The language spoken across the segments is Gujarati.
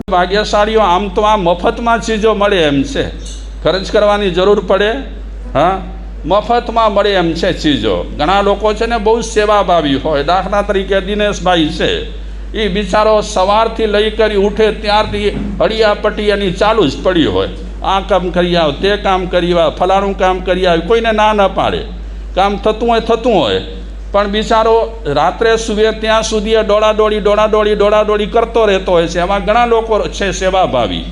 ભાગ્યશાળીઓ આમ તો આ મફતમાં ચીજો મળે એમ છે, ખર્ચ કરવાની જરૂર પડે, હા, મફતમાં મળે એમ છે ચીજો. ઘણા લોકો છે ને બહુ સેવાભાવી હોય. દાખલા તરીકે દિનેશભાઈ છે, એ બિચારો સવારથી લઈ કરી ઉઠે ત્યારથી હળિયાપટ્ટી એની ચાલુ જ પડી હોય. આ કામ કરી આવ, તે કામ કરી આવ, ફલાણું કામ કરી આવ, કોઈને ના ન પાડે. કામ થતું હોય પણ બિચારો રાત્રે સૂવે ત્યાં સુધી દોડાદોડી કરતો રહેતો હોય છે. એમાં ઘણા લોકો છે સેવાભાવી,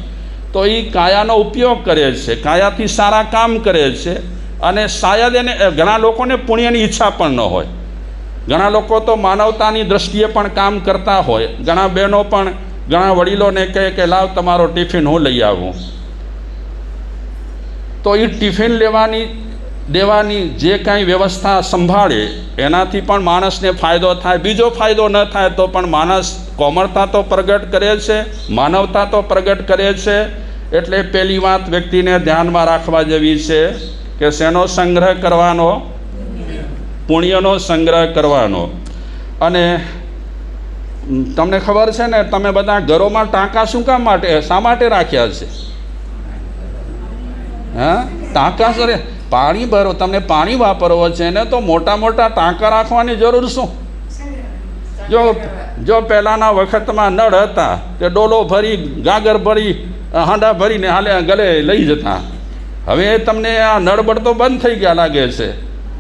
તો એ કાયાનો ઉપયોગ કરે છે, કાયાથી સારા કામ કરે છે. અને શાયદ એને ઘણા લોકોને પુણ્યની ઈચ્છા પણ ન હોય. ઘણા લોકો તો માનવતાની દૃષ્ટિએ પણ કામ કરતા હોય. ઘણા બહેનો પણ ઘણા વડીલોને કહે કે લાવ તમારો ટિફિન હું લઈ આવું, તો એ ટિફિન દેવાની જે કાંઈ વ્યવસ્થા સંભાળે એનાથી પણ માણસને ફાયદો થાય. બીજો ફાયદો ન થાય તો પણ માણસ કોમળતા તો પ્રગટ કરે છે, માનવતા તો પ્રગટ કરે છે. એટલે પહેલી વાત વ્યક્તિને ધ્યાનમાં રાખવા જેવી છે કે શેનો સંગ્રહ કરવાનો? પુણ્યનો સંગ્રહ કરવાનો. અને તમને ખબર છે ને, તમે બધા ઘરોમાં ટાંકા શું કામ માટે, શા માટે રાખ્યા છે? હા, ટાંકા સરે પાણી ભરો, તમને પાણી વાપરવો છે ને તો મોટા મોટા ટાંકા રાખવાની જરૂર શું? જો પહેલાંના વખતમાં નળ હતા તે ડોલો ભરી, ગાગર ભરી, હાંડા ભરીને હાલે ગલે લઈ જતા. હવે તમને આ નળબળ તો બંધ થઈ ગયા લાગે છે.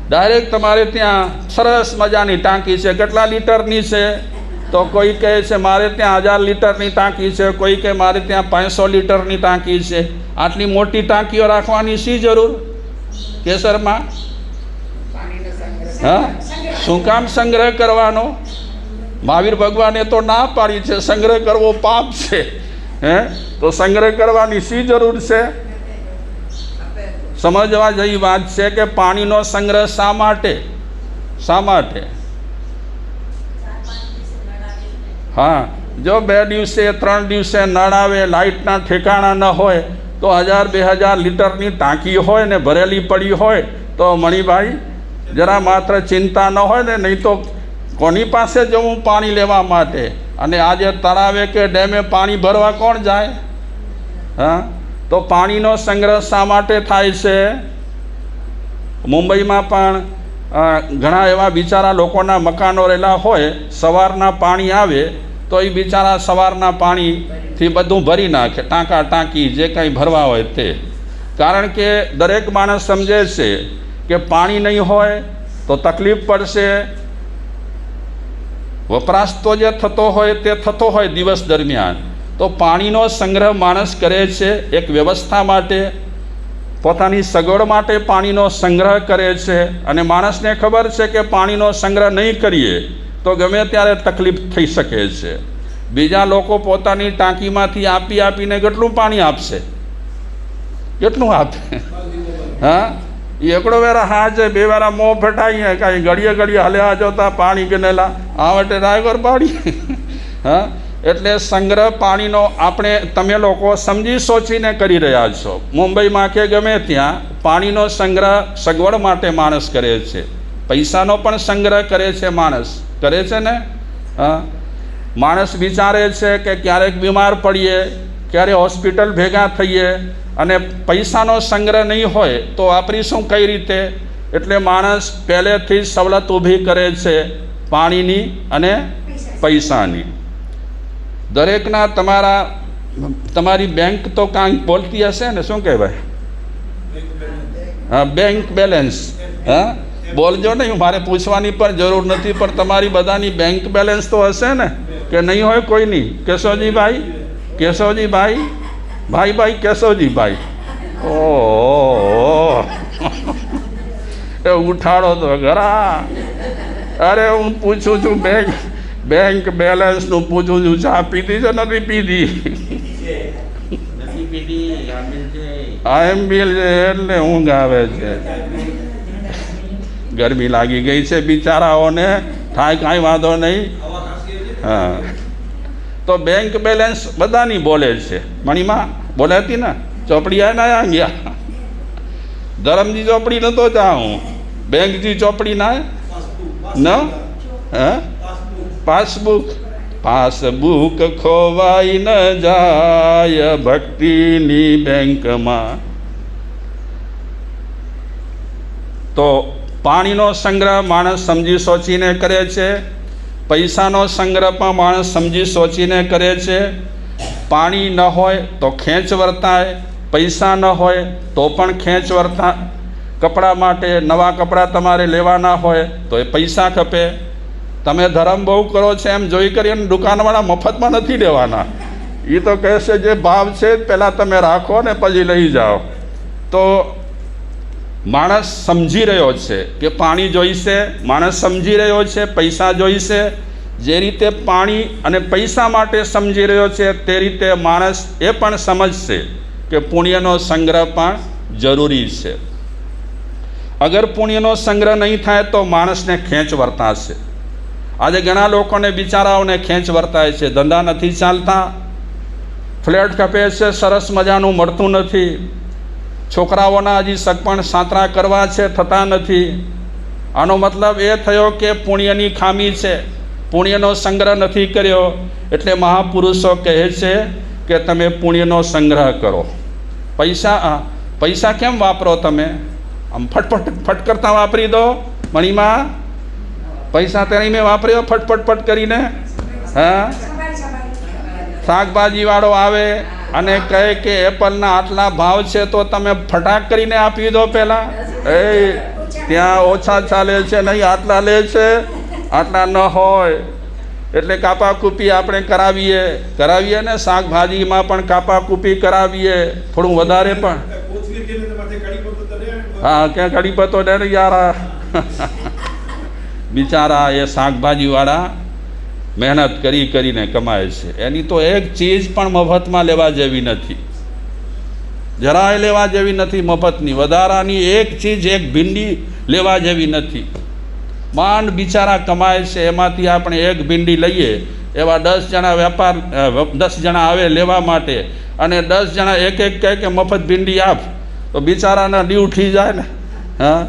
ડાયરેક્ટ તમારે ત્યાં સરસ મજાની ટાંકી છે. કેટલા લીટરની છે? તો કોઈ કહે છે મારે ત્યાં 1000 લીટરની ટાંકી છે, કોઈ કહે મારે ત્યાં 500 લીટરની ટાંકી છે. આટલી મોટી ટાંકીઓ રાખવાની શી જરૂર કેસરમાં? હા, શું કામ સંગ્રહ કરવાનો? મહાવીર ભગવાને તો ના પાડી છે, સંગ્રહ કરવો પાપ છે. તો સંગ્રહ કરવાની શી જરૂર છે? સમજવા જેવી વાત છે કે પાણીનો સંગ્રહ શા માટે? હા, જો 2 દિવસે 3 દિવસે નળ આવે, લાઇટના ઠેકાણા ન હોય, તો 1000-2000 લીટરની ટાંકી હોય ને ભરેલી પડી હોય તો મણિભાઈ જરા માત્ર ચિંતા ન હોય ને. નહીં તો કોની પાસે જવું પાણી લેવા માટે? અને આજે તળાવે કે ડેમે પાણી ભરવા કોણ જાય? હા, તો પાણીનો સંગ્રહ શા માટે થાય છે? મુંબઈમાં પણ ઘણા એવા બિચારા લોકોના મકાનો રહેલા હોય, સવારના પાણી આવે તો એ બિચારા સવારના પાણીથી બધું ભરી નાખે, ટાંકી જે કંઈ ભરવા હોય તે. કારણ કે દરેક માણસ સમજે છે કે પાણી નહીં હોય તો તકલીફ પડશે. વપરાશ તો જે થતો હોય તે થતો હોય દિવસ દરમિયાન. તો પાણીનો સંગ્રહ માણસ કરે છે એક વ્યવસ્થા માટે, પોતાની સગવડ માટે પાણીનો સંગ્રહ કરે છે. અને માણસને ખબર છે કે પાણીનો સંગ્રહ નહીં કરીએ તો ગમે ત્યારે તકલીફ થઈ શકે છે. બીજા લોકો પોતાની ટાંકીમાંથી આપીને કેટલું પાણી આપશે? કેટલું આપે? હા, એકડો વેરા હાજે, 2 વેરા મોં ફટાઈએ, કાંઈ ઘડીએ હલ્યા જોતા પાણી ગનેલા આવટે ડ્રાઈવર પાડી. હા, એટલે સંગ્રહ પાણીનો તમે લોકો સમજી સોચીને કરી રહ્યા છો. મુંબઈમાં કે ગમે ત્યાં પાણીનો સંગ્રહ સગવડ માટે માણસ કરે છે. પૈસાનો પણ સંગ્રહ કરે છે માણસ, કરે છે ને. હા, માણસ વિચારે છે કે ક્યારેક બીમાર પડીએ, ક્યારે હોસ્પિટલ ભેગા થઈએ, અને પૈસાનો સંગ્રહ નહીં હોય તો વાપરીશું કઈ રીતે? એટલે માણસ પહેલેથી જ સવલત ઊભી કરે છે પાણીની અને પૈસાની. દરેકના તમારી બેંક તો કાંઈક બોલતી હશે ને, શું કહેવાય? હા, બેંક બેલેન્સ. હા, બોલજો નહીં, મારે પૂછવાની પણ જરૂર નથી, પણ તમારી બધાની બેંક બેલેન્સ તો હશે ને, કે નહીં હોય કોઈની? કેશવજીભાઈ કેશવજીભાઈ, ઓહો એ ઉઠાડો તો ખરા. અરે હું પૂછું છું બેંક બેલેન્સનું પૂછું છું. ચા પીધી છે નથી પીધી? આઈએમબીએલ છે એટલે ઊંઘ આવે છે. ગરમી લાગી ગઈ છે બિચારાઓને, થાય કાંઈ વાંધો નહીં. હા, તો બેંક બેલેન્સ બધાની બોલે છે. મણીમાં બોલે હતી ને, ચોપડી ના ગયા. ધરમજી ચોપડી નતો જાઉં, બેંકજી ચોપડી ના ન. હા, પાસબુક પાસબુક ખોવાઈ ન જાય ભક્તિની બેંકમાં. તો પાણીનો સંગ્રહ માણસ સમજી સોચીને કરે છે, પૈસાનો સંગ્રહ પણ માણસ સમજી સોચીને કરે છે. પાણી ન હોય તો ખેંચ વર્તાય, પૈસા ન હોય તો પણ ખેંચ વર્તાય. કપડાં માટે નવા કપડાં તમારે લેવાના હોય તો એ પૈસા ખપે. તમે ધર્મ બહુ કરો છો એમ જોઈ કરીને દુકાનવાળા મફતમાં નથી દેવાના. એ તો કહેશે જે ભાવ છે પહેલાં તમે રાખો ને પછી લઈ જાઓ. તો માણસ સમજી રહ્યો છે કે પાણી જોઈશે, માણસ સમજી રહ્યો છે પૈસા જોઈશે. જે રીતે પાણી અને પૈસા માટે સમજી રહ્યો છે તે રીતે માણસ એ પણ સમજશે કે પુણ્યનો સંગ્રહ પણ જરૂરી છે. અગર પુણ્યનો સંગ્રહ નહીં થાય તો માણસને ખેંચ વર્તાશે. આજે ઘણા લોકોને બિચારાઓને ખેંચ વર્તાય છે. ધંધા નથી ચાલતા, ફ્લેટ ખપે છે, સરસ મજાનું મળતું નથી, છોકરાઓના હજી સગપણ સાંતરા કરવા છે, થતા નથી. આનો મતલબ એ થયો કે પુણ્યની ખામી છે, પુણ્યનો સંગ્રહ નથી કર્યો. એટલે મહાપુરુષો કહે છે કે તમે પુણ્યનો સંગ્રહ કરો. પૈસા કેમ વાપરો તમે? આમ ફટ કરતા વાપરી દો. મણીમાં પૈસા તેની મેં વાપર્યો ફટ કરીને. હા, શાકભાજીવાળો આવે અને કહે કે એપલના આટલા ભાવ છે તો તમે ફટાક કરીને આપી દો. પહેલાં ત્યાં ઓછા ચાલે છે નહીં, આટલા લે છે, આટલા ન હોય એટલે કાપાકૂપી આપણે કરાવીએ ને. શાકભાજીમાં પણ કાપાકૂપી કરાવીએ, થોડું વધારે પણ. હા, ક્યાં કડી પતો ને યાર. બિચારા એ શાકભાજીવાળા મહેનત કરીને કમાય છે. એની તો એક ચીજ પણ મફતમાં લેવા જેવી નથી, જરાય લેવા જેવી નથી મફતની. વધારાની એક ચીજ, એક ભીંડી લેવા જેવી નથી. માંડ બિચારા કમાય છે, એમાંથી આપણે એક ભીંડી લઈએ. એવા 10 જણા 10 જણા આવે લેવા માટે અને 10 જણા એક કહે કે મફત ભીંડી આપ, તો બિચારાના દીવ ઉઠી જાય ને. હા,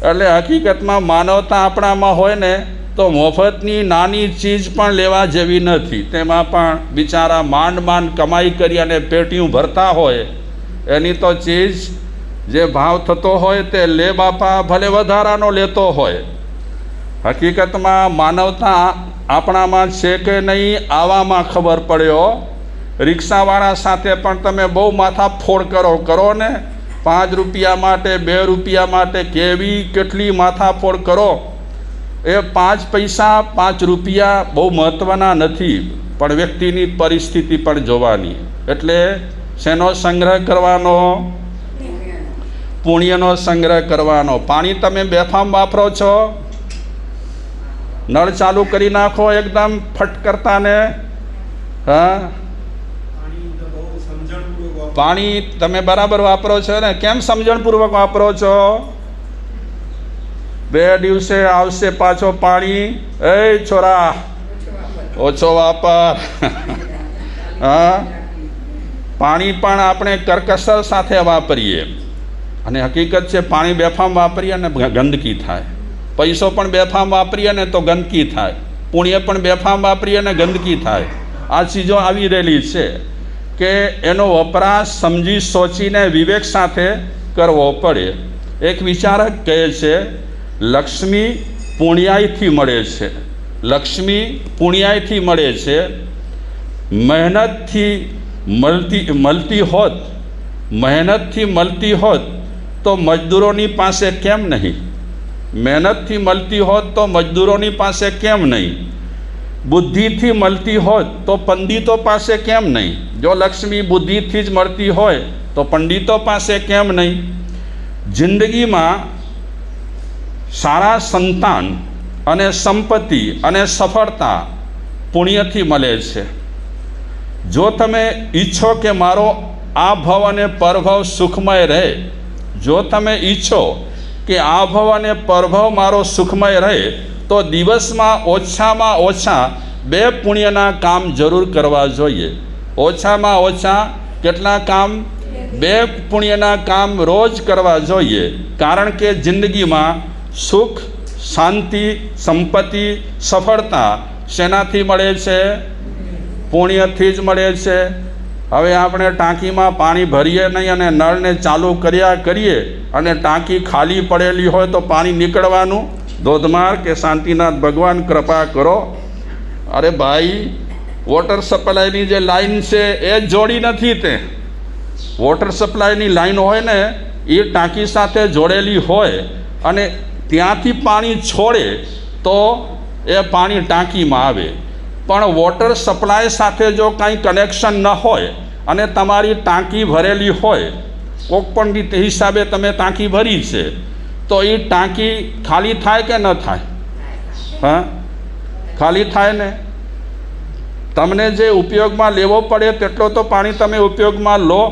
એટલે હકીકતમાં માનવતા આપણામાં હોય ને તો મફતની નાની ચીજ પણ લેવા જેવી નથી. તેમાં પણ બિચારા માંડ કમાઈ કરી અને પેટીયું ભરતા હોય. એની તો ચીજ જે ભાવ થતો હોય તે લે બાપા, ભલે વધારાનો લેતો હોય. હકીકતમાં માનવતા આપણામાં છે કે નહીં આવામાં ખબર પડ્યો. રિક્ષાવાળા સાથે પણ તમે બહુ માથાફોડ કરો ને. 5 રૂપિયા માટે, 2 રૂપિયા માટે કેટલી માથાફોડ કરો. એ 5 પૈસા 5 રૂપિયા બહુ મહત્ત્વના નથી, પણ વ્યક્તિની પરિસ્થિતિ પણ જોવાની. એટલે શેનો સંગ્રહ કરવાનો? પુણ્યનો સંગ્રહ કરવાનો. પાણી તમે બેફામ વાપરો છો, નળ ચાલુ કરી નાખો એકદમ ફટ કરતા ને. હા, પાણી તમે બરાબર વાપરો છો ને? કેમ સમજણપૂર્વક વાપરો છો? 2 દિવસે આવશે પાછો પાણી. એ છોરા, ઓછો વાપર. હા, પાણી પણ આપણે કરકસર સાથે વાપરીએ. અને હકીકત છે પાણી બેફામ વાપરીએ અને ગંદકી થાય. પૈસો પણ બેફામ વાપરીએ ને તો ગંદકી થાય. પુણ્ય પણ બેફામ વાપરીએ ને ગંદકી થાય. આ ચીજો આવી રહેલી છે કે એનો વપરાશ સમજી સોચીને વિવેક સાથે કરવો પડે. એક વિચારક કહે છે લક્ષ્મી પુણ્યાયથી મળે છે. લક્ષ્મી પુણ્યાયથી મળે છે. મહેનતથી મળતી હોત તો મજદૂરોની પાસે કેમ નહીં? મહેનતથી મળતી હોત તો મજદૂરોની પાસે કેમ નહીં? બુદ્ધિથી મળતી હોત તો પંડિતો પાસે કેમ નહીં? જો લક્ષ્મી બુદ્ધિથી જ મળતી હોય તો પંડિતો પાસે કેમ નહીં? જિંદગીમાં સારા સંતાન અને સંપત્તિ અને સફળતા પુણ્યથી મળે છે. જો તમે ઈચ્છો કે મારો આ ભવ અને પરભવ સુખમય રહે, જો તમે ઈચ્છો કે આ ભવ અને પરભવ મારો સુખમય રહે, તો દિવસમાં ઓછામાં ઓછા 2 પુણ્યના કામ જરૂર કરવા જોઈએ. ઓછામાં ઓછા કેટલા કામ? 2 પુણ્યના કામ રોજ કરવા જોઈએ. કારણ કે જિંદગીમાં સુખ, શાંતિ, સંપત્તિ, સફળતા શેનાથી મળે છે? પુણ્યથી જ મળે છે. હવે આપણે ટાંકીમાં પાણી ભરીએ નહીં અને નળને ચાલુ કર્યા કરીએ અને ટાંકી ખાલી પડેલી હોય તો પાણી નીકળવાનું ધોધમાર કે શાંતિનાથ ભગવાન કૃપા કરો. અરે ભાઈ, વોટર સપ્લાયની જે લાઈન છે એ જ જોડી નથી. તે વોટર સપ્લાયની લાઈન હોય ને એ ટાંકી સાથે જોડેલી હોય અને ત્યાંથી પાણી છોડે તો એ પાણી ટાંકીમાં આવે. પણ વોટર સપ્લાય સાથે જો કાંઈ કનેક્શન ન હોય અને તમારી ટાંકી ભરેલી હોય, કોઈક પણ રીતે હિસાબે તમે ટાંકી ભરી છે, તો એ ટાંકી ખાલી થાય કે ન થાય? હા, ખાલી થાય ને. તમને જે ઉપયોગમાં લેવો પડે તેટલો તો પાણી તમે ઉપયોગમાં લો,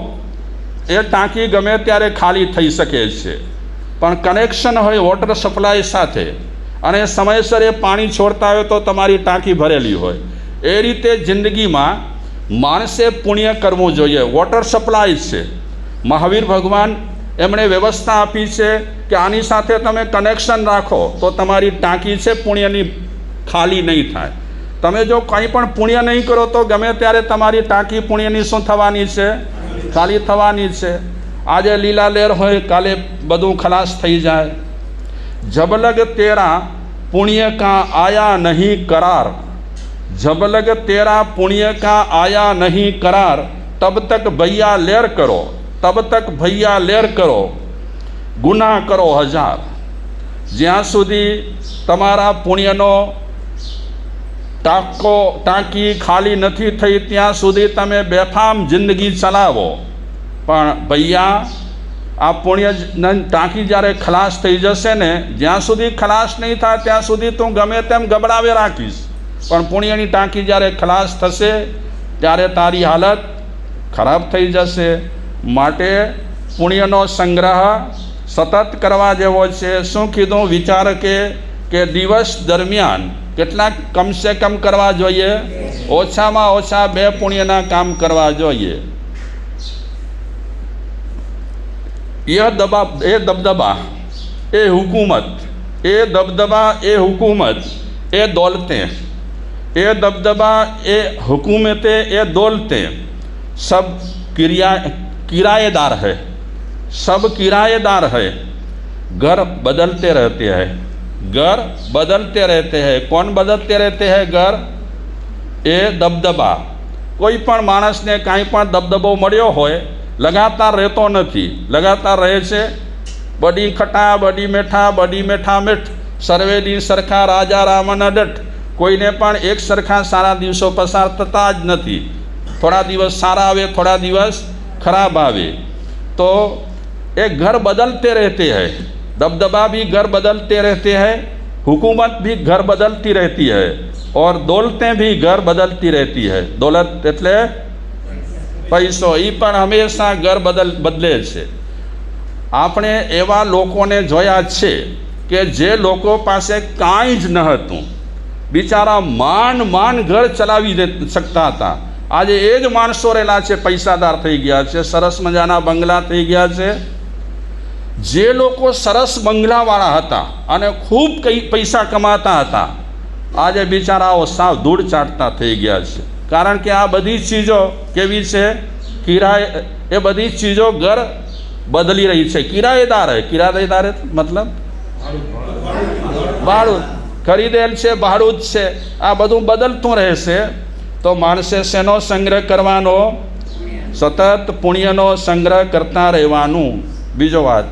એ ટાંકી ગમે ત્યારે ખાલી થઈ શકે છે. પણ કનેક્શન હોય વોટર સપ્લાય સાથે અને સમયસર એ પાણી છોડતા હોય તો તમારી ટાંકી ભરેલી હોય. એ રીતે જિંદગીમાં માણસે પુણ્ય કરવું જોઈએ. વોટર સપ્લાય છે, મહાવીર ભગવાન એમણે વ્યવસ્થા આપી છે કે આની સાથે તમે કનેક્શન રાખો તો તમારી ટાંકી છે પુણ્યની ખાલી નહીં થાય. તમે જો કંઈ પણ પુણ્ય નહીં કરો તો ગમે ત્યારે તમારી ટાંકી પુણ્યની શું થવાની છે? ખાલી થવાની છે. આજે લીલા લહેર હોય, કાલે બધું ખલાસ થઈ જાય. જબ લગ તેરા પુણ્ય કા આયા નહીં કરાર, जब लग तेरा पुण्य का आया नहीं करार, तब तक भैया लेर करो, तब तक भैया लेर करो, गुनाह કરો હજાર. જ્યાં સુધી તમારા પુણ્યનો ટાંકી ખાલી નથી થઈ ત્યાં સુધી તમે બેફામ જિંદગી ચલાવો. પણ ભૈયા, આ પુણ્ય ટાંકી જ્યારે ખલાસ થઈ જશે ને, જ્યાં સુધી ખલાસ નહીં થાય ત્યાં સુધી તું ગમે તેમ ગબડાવે રાખીશ. પણ પુણ્યની ટાંકી જ્યારે ખલાસ થશે ત્યારે તારી હાલત ખરાબ થઈ જશે. માટે પુણ્યનો સંગ્રહ સતત કરવા જેવો છે. શું કીધું? વિચાર કે દિવસ દરમિયાન કેટલાક કમસે કમ કરવા જોઈએ? ઓછામાં ઓછા 2 પુણ્યના કામ કરવા જોઈએ. એ દબદબા એ હુકૂમત, એ દબદબા એ હુકૂમત એ દौलतें, ये दबदबा ये हुकूमतें ये दौलतें सब किराएदार है, सब किराएदार है. घर बदलते रहते हैं, घर बदलते रहते हैं. कौन बदलते रहते हैं घर? ये दबदबा. કોઈ પણ માણસને કાંઈ પણ દબદબો મળ્યો હોય લગાતાર રહેતો નથી. લગાતાર રહે છે બડી ખટા બડી મેઠા, બડી મેઠા મેઠ, સર્વેની સરખા રાજા રામન ડઠ. કોઈને પણ એક સરખા સારા દિવસો પસાર થતા જ નથી. થોડા દિવસ સારા આવે, થોડા દિવસ ખરાબ આવે. તો એ ઘર બદલતે રહેતે હૈ. दबदबा भी घर बदलते रहते हैं, हुकूमत भी घर बदलती रहती है और दौलतें भी घर बदलती रहती है. दौलत એટલે પૈસો, એ પણ હંમેશા ઘર બદલે છે. આપણે એવા લોકોને જોયા છે કે જે લોકો પાસે કાંઈ જ ન હતું, બિચારા માંડ ઘર ચલાવી શકતા હતા. આજે એ જ માણસો રહેલા છે, પૈસાદાર થઈ ગયા છે, સરસ મજાના બંગલા થઈ ગયા છે. જે લોકો સરસ બંગલાવાળા હતા અને ખૂબ પૈસા કમાતા હતા, આજે બિચારાઓ સાવ ધૂળ ચાટતા થઈ ગયા છે. કારણ કે આ બધી ચીજો કેવી છે? કિરાએ. એ બધી ચીજો ઘર બદલી રહી છે. કિરાએદાર હે. કિરાએદાર મતલબ ભાડું ખરીદેલ છે, ભાડું જ છે. આ બધું બદલતું રહેશે. તો માણસે શેનો સંગ્રહ કરવાનો? સતત પુણ્યનો સંગ્રહ કરતા રહેવાનું. બીજો વાત,